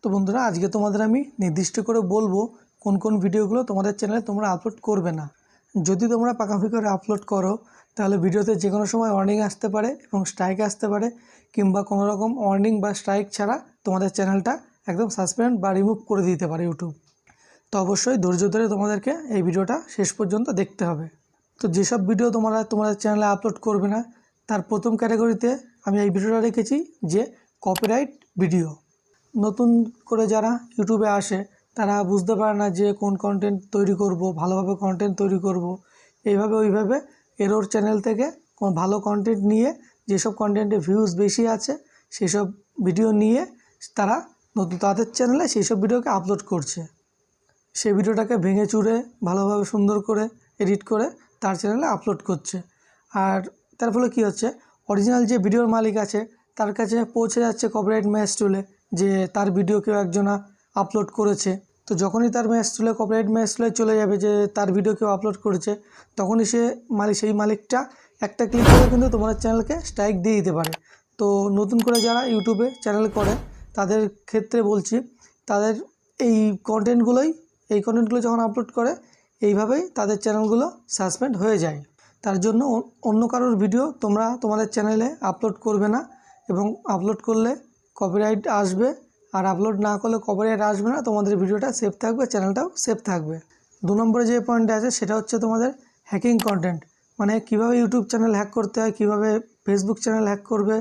তো বন্ধুরা আজকে তোমাদের আমি নির্দিষ্ট করে বলবো কোন কোন ভিডিওগুলো তোমাদের চ্যানেলে তোমরা আপলোড করবে না। যদি তোমরা পাকাপাকি করে আপলোড করো তাহলে ভিডিওতে যে কোনো সময় ওয়ার্নিং আসতে পারে এবং স্ট্রাইক আসতে পারে, কিংবা কোনো রকম ওয়ার্নিং বা স্ট্রাইক ছাড়া তোমাদের চ্যানেলটা একদম সাসপেন্ড বা রিমুভ করে দিতে পারে ইউটিউব। তো অবশ্যই ধৈর্য ধরে তোমাদেরকে এই ভিডিওটা শেষ পর্যন্ত দেখতে হবে। তো যেসব ভিডিও তোমাদের চ্যানেলে আপলোড করবে না তার প্রথম ক্যাটাগরিতে আমি এই ভিডিওটা রেখেছি যে কপিরাইট ভিডিও। নতুন করে যারা ইউটিউবে আসে তারা বুঝতে পারে না যে কোন কন্টেন্ট তৈরি করব, ভালোভাবে কন্টেন্ট তৈরি করব, এইভাবে ওইভাবে এরর চ্যানেল থেকে কোন ভালো কন্টেন্ট নিয়ে যেসব কন্টেন্টে ভিউজ বেশি আছে সেই সব ভিডিও নিয়ে তারা তাদের চ্যানেলে সেই সব ভিডিওকে আপলোড করছে। সেই ভিডিওটাকে ভেঙে চুরে ভালোভাবে সুন্দর করে এডিট করে তার চ্যানেলে আপলোড করছে। আর তার ফলে কী হচ্ছে, অরিজিনাল যে ভিডিওর মালিক আছে তার কাছে পৌঁছে যাচ্ছে কপিরাইট ম্যাচ তুলে যে তার ভিডিও কেউ একজনা আপলোড করেছে। তো যখনই তার ম্যাচ তুলে কপিরাইট ম্যাচ তুলে চলে যাবে যে তার ভিডিও কেউ আপলোড করেছে, তখনই সেই মালিকটা একটা ক্লিক করে কিন্তু তোমার চ্যানেলকে স্ট্রাইক দিয়ে দিতে পারে। তো নতুন করে যারা ইউটিউবে চ্যানেল করে তাদের ক্ষেত্রে বলছি, তাদের এই কন্টেন্টগুলো যখন আপলোড করে এইভাবেই তাদের চ্যানেলগুলো সাসপেন্ড হয়ে যায়। তার জন্য অন্য কারোর ভিডিও তোমরা তোমাদের চ্যানেলে আপলোড করবে না, এবং আপলোড করলে কপিরাইট আসবে, আর আপলোড না করলে কপিরাইট আসবে না, তোমাদের ভিডিওটা সেভ থাকবে, চ্যানেলটাও সেভ থাকবে। 2 নম্বরে যে পয়েন্টটা আছে সেটা হচ্ছে তোমাদের হ্যাকিং কন্টেন্ট, মানে কিভাবে ইউটিউব চ্যানেল হ্যাক করতে হয়, কিভাবে ফেসবুক চ্যানেল হ্যাক করবে,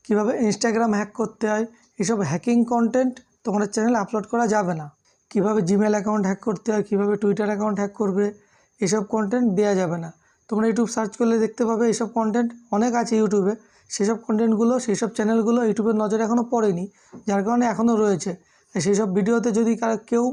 কিভাবে ইনস্টাগ্রাম হ্যাক করতে হয়, এসব হ্যাকিং কন্টেন্ট তোমাদের চ্যানেলে আপলোড করা যাবে না। কিভাবে জিমেল অ্যাকাউন্ট হ্যাক করতে হয়, কিভাবে টুইটার অ্যাকাউন্ট হ্যাক করবে, এসব কন্টেন্ট দেওয়া যাবে না। তোমরা ইউটিউব সার্চ করলে দেখতে পাবে এইসব কন্টেন্ট অনেক আছে ইউটিউবে। সেসব কন্টেন্টগুলো সেই সব চ্যানেলগুলো ইউটিউবের নজরে এখনও পড়েনি, যার কারণে এখনও রয়েছে। সেই সব ভিডিওতে যদি কেউ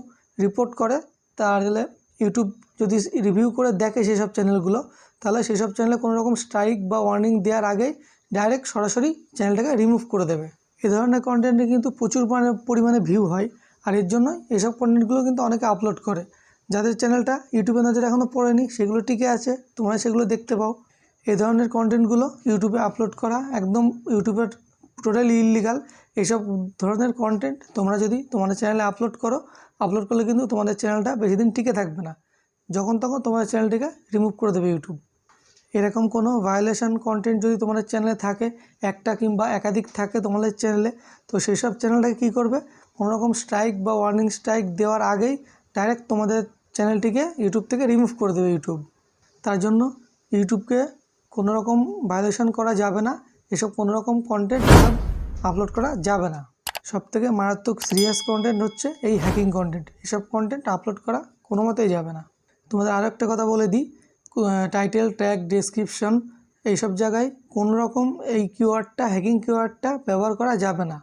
রিপোর্ট করে, তাহলে ইউটিউব যদি রিভিউ করে দেখে সেই সব চ্যানেলগুলো, তাহলে সেই সব চ্যানেলে কোনো রকম স্ট্রাইক বা ওয়ার্নিং দেওয়ার আগেই ডাইরেক্ট সরাসরি চ্যানেলটাকে রিমুভ করে দেবে। এ ধরনের কন্টেন্টে কিন্তু প্রচুর পরিমাণে ভিউ হয়, আর এর জন্যই এইসব কন্টেন্টগুলো কিন্তু অনেকে আপলোড করে। যাদের চ্যানেলটা ইউটিউবের নজরে এখনও পড়েনি সেগুলো টিকে আছে, তোমরা সেগুলো দেখতে পাও। এই ধরনের কন্টেন্টগুলো ইউটিউবে আপলোড করা একদম ইউটিউবের টোটালি ইললিগাল। এইসব ধরনের কন্টেন্ট তোমরা যদি তোমাদের চ্যানেলে আপলোড করলে কিন্তু তোমাদের চ্যানেলটা বেশি দিন টিকে থাকবে না, যখন তখন তোমাদের চ্যানেলটিকে রিমুভ করে দেবে ইউটিউব। এরকম কোনো ভায়োলেশন কন্টেন্ট যদি তোমাদের চ্যানেলে থাকে, একটা কিংবা একাধিক থাকে তোমাদের চ্যানেলে, তো সেই সব চ্যানেলটাকে কী করবে, কোনো রকম স্ট্রাইক বা ওয়ার্নিং স্ট্রাইক দেওয়ার আগেই ডাইরেক্ট তোমাদের চ্যানেলটিকে ইউটিউব থেকে রিমুভ করে দেবে ইউটিউব। তার জন্য ইউটিউবকে কোনো রকম ভায়োলেশন করা যাবে না, এসব কোনো রকম কন্টেন্ট আপলোড করা যাবে না। সবথেকে মারাত্মক সিরিয়াস কন্টেন্ট হচ্ছে এই হ্যাকিং কন্টেন্ট, এসব কন্টেন্ট আপলোড করা কোনো মতেই যাবে না। তোমাদের আরও একটা কথা বলে দিই, টাইটেল, ট্যাগ, ডেসক্রিপশন এইসব জায়গায় কোনো রকম এই কিওয়ার্ডটা, হ্যাকিং কিওয়ার্ডটা ব্যবহার করা যাবে না।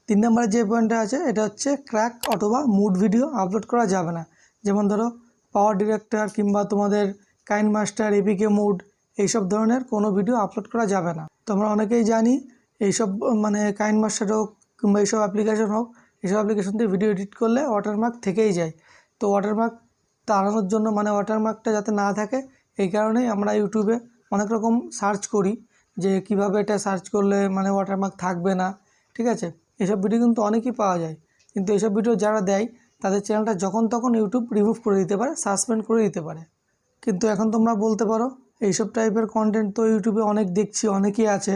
3 নম্বরে যে পয়েন্টটা আছে এটা হচ্ছে ক্র্যাক অথবা মুড ভিডিও আপলোড করা যাবে না। যেমন ধরো পাওয়ার ডিরেক্টর কিংবা তোমাদের কাইন মাস্টার, এপিকে মুড, এইসব ধরনের কোনো ভিডিও আপলোড করা যাবে না। তো আমরা অনেকেই জানি এইসব মানে কাইন মাস্টার হোক কিংবা এইসব অ্যাপ্লিকেশন হোক, এইসব অ্যাপ্লিকেশন দিয়ে ভিডিও এডিট করলে ওয়াটারমার্ক থেকেই যায়। তো ওয়াটারমার্ক তাড়ানোর জন্য, মানে ওয়াটারমার্কটা যাতে না থাকে, এই কারণেই আমরা ইউটিউবে অনেক রকম সার্চ করি যে কিভাবে এটা সার্চ করলে মানে ওয়াটারমার্ক থাকবে না। ঠিক আছে, এসব ভিডিও কিন্তু অনেকই পাওয়া যায়, কিন্তু এইসব ভিডিও যারা দেয় তাদের চ্যানেলটা যখন তখন ইউটিউব রিমুভ করে দিতে পারে, সাসপেন্ড করে দিতে পারে। কিন্তু এখন তোমরা বলতে পারো এইসব টাইপের কন্টেন্ট তো ইউটিউবে অনেক দেখছি, অনেকেই আছে,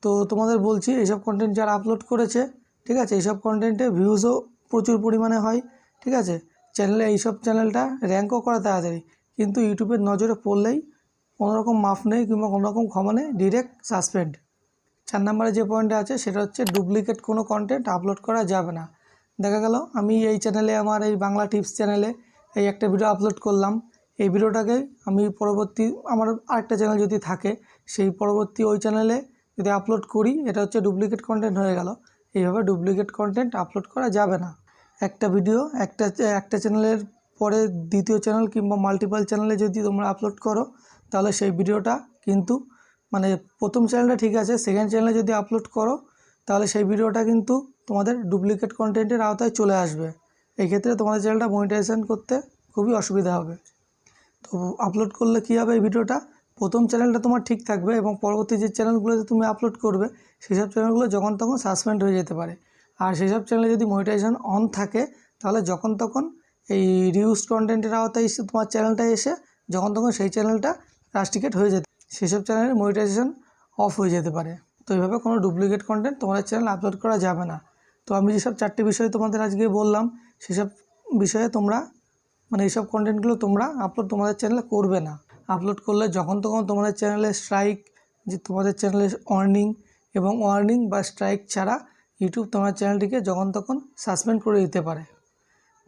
তো তোমাদের বলছি এইসব কন্টেন্ট যারা আপলোড করেছে, ঠিক আছে, এইসব কন্টেন্টে ভিউজও প্রচুর পরিমাণে হয়। ঠিক আছে, এইসব চ্যানেলটা র্যাঙ্কও করা তাড়াতাড়ি, কিন্তু ইউটিউবের নজরে পড়লেই কোনোরকম মাফ নেই কিংবা কোনোরকম ক্ষমা নেই, ডিরেক্ট সাসপেন্ড। 4 নম্বরে যে পয়েন্টটা আছে সেটা হচ্ছে ডুপ্লিকেট কোনো কন্টেন্ট আপলোড করা যাবে না। দেখা গেল আমি এই চ্যানেলে, আমার এই বাংলা টিপস চ্যানেলে এই একটা ভিডিও আপলোড করলাম, এই ভিডিওটাকে আমি পরবর্তী আমার আরেকটা চ্যানেল যদি থাকে সেই পরবর্তী ওই চ্যানেলে যদি আপলোড করি, এটা হচ্ছে ডুপ্লিকেট কন্টেন্ট হয়ে গেল। এইভাবে ডুপ্লিকেট কন্টেন্ট আপলোড করা যাবে না। একটা ভিডিও একটা চ্যানেলের পরে দ্বিতীয় চ্যানেল কিংবা মাল্টিপল চ্যানেলে যদি তোমরা আপলোড করো, তাহলে সেই ভিডিওটা কিন্তু মানে প্রথম চ্যানেলটা ঠিক আছে, সেকেন্ড চ্যানেলে যদি আপলোড করো তাহলে সেই ভিডিওটা কিন্তু তোমাদের ডুপ্লিকেট কন্টেন্টের আওতায় চলে আসবে। এই ক্ষেত্রে তোমাদের চ্যানেলটা মনিটাইজেশন করতে খুবই অসুবিধা হবে। তো আপলোড করলে কী হবে, এই ভিডিওটা প্রথম চ্যানেলটা তোমার ঠিক থাকবে, এবং পরবর্তী যে চ্যানেলগুলোতে তুমি আপলোড করবে সেই সব চ্যানেলগুলো যখন তখন সাসপেন্ড হয়ে যেতে পারে। আর সেসব চ্যানেলে যদি মনিটাইজেশন অন থাকে তাহলে যখন তখন এই রিউজ কন্টেন্টের আওতায় তোমার চ্যানেলটা এসে যখন তখন সেই চ্যানেলটা রাস্টিকেট হয়ে যেতে, সেসব চ্যানেলের মনিটাইজেশন অফ হয়ে যেতে পারে। তো এইভাবে কোনো ডুপ্লিকেট কন্টেন্ট তোমাদের চ্যানেল আপলোড করা যাবে না। তো আমি যেসব 4টি বিষয় তোমাদের আজকে বললাম সেসব বিষয়ে তোমরা এইসব কন্টেন্টগুলো তোমরা আপলোড তোমাদের চ্যানেলে করবে না। আপলোড করলে যখন তখন তোমাদের চ্যানেলে স্ট্রাইক, যে তোমাদের চ্যানেলে ওয়ার্নিং বা স্ট্রাইক ছাড়া ইউটিউব তোমার চ্যানেলটিকে যখন তখন সাসপেন্ড করে দিতে পারে।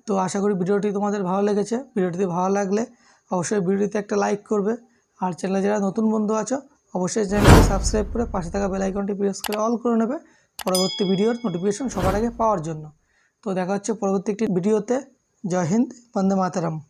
তো আশা করি ভিডিওটি তোমাদের ভালো লেগেছে। ভিডিওটি ভালো লাগলে অবশ্যই ভিডিওটিতে একটা লাইক করবে, আর চ্যানেলে যারা নতুন বন্ধু আছো অবশ্যই চ্যানেলটি সাবস্ক্রাইব করে পাশে থাকা বেল আইকনটি প্রেস করে অল করে নেবে পরবর্তী ভিডিওর নোটিফিকেশন সবার আগে পাওয়ার জন্য। তো দেখা হচ্ছে পরবর্তী একটি ভিডিওতে। জয় হিন্দ, বন্দে মাতরম।